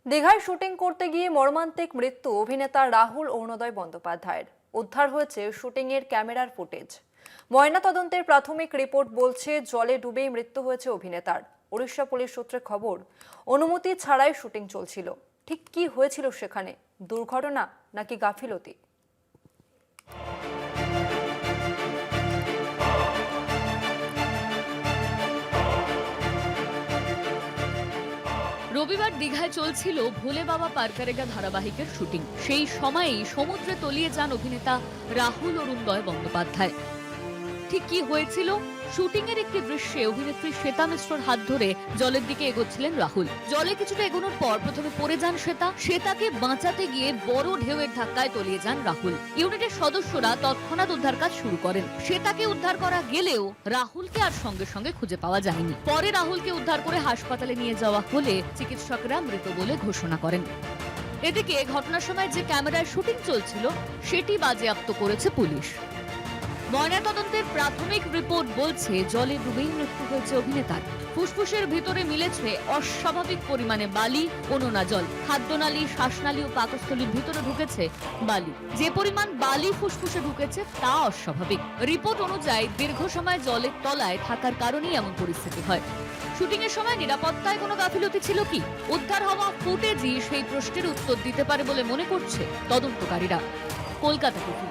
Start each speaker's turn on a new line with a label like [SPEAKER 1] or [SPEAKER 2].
[SPEAKER 1] দীঘায় শুটিং করতে গিয়ে মর্মান্তিক মৃত্যু অভিনেতা রাহুল অরুণোদয় বন্দ্যোপাধ্যায়ের। উদ্ধার হয়েছে শুটিংয়ের ক্যামেরার ফুটেজ। ময়নাতদন্তের প্রাথমিক রিপোর্ট বলছে জলে ডুবেই মৃত্যু হয়েছে অভিনেতার। ওড়িশা পুলিশ সূত্রে খবর, অনুমতি ছাড়াই শুটিং চলছিল। ঠিক কি হয়েছিল সেখানে? দুর্ঘটনা নাকি গাফিলতি?
[SPEAKER 2] রবিবার দীঘায় চলছিল ভোলে বাবা পার করেগা ধারাবাহিকের শুটিং। সেই সময়েই সমুদ্রে তলিয়ে যান অভিনেতা রাহুল অরুণোদয় বন্দ্যোপাধ্যায়। ঠিক কি হয়েছিল? শুটিং এর একটি দৃশ্যে অভিনেত্রী শ্বেতা মিশ্রর হাত ধরে জলের দিকে এগোচ্ছিলেন রাহুল। জলে কিছুটা এগোনোর পর প্রথমে পড়ে যান শ্বেতাকে বাঁচাতে গিয়ে বড় ঢেউয়ের ধাক্কায় তলিয়ে যান রাহুল। ইউনিটের সদস্যরা তৎক্ষণাৎ উদ্ধার কাজ শুরু করেন। শ্বেতাকে উদ্ধার করা গেলেও রাহুলকে আর সঙ্গে সঙ্গে খুঁজে পাওয়া যায়নি। পরে রাহুলকে উদ্ধার করে হাসপাতালে নিয়ে যাওয়া হলে চিকিৎসকরা মৃত বলে ঘোষণা করেন। এদিকে ঘটনার সময় যে ক্যামেরায় শুটিং চলছিল সেটি বাজেয়াপ্ত করেছে পুলিশ। ময়নাতদন্তের প্রাথমিক রিপোর্ট বলছে জলে ডুবেই মৃত্যু হয়েছে অভিনেতার। ফুসফুসের ভিতরে মিলেছে অস্বাভাবিক পরিমাণে বালি ও নোনা জল। খাদ্যনালী, শ্বাসনালী ও পাকস্থলীর ভিতরে ঢুকেছে বালি। যে পরিমাণ বালি ফুসফুসে ঢুকেছে তা অস্বাভাবিক। রিপোর্ট অনুযায়ী দীর্ঘ সময় জলের তলায় থাকার কারণেই এমন পরিস্থিতি হয়। শুটিং এর সময় নিরাপত্তায় কোনো গাফিলতি ছিল কি? উদ্ধার হওয়া ফুটেজই সেই প্রশ্নের উত্তর দিতে পারে বলে মনে করছে তদন্তকারীরা। কলকাতা থেকে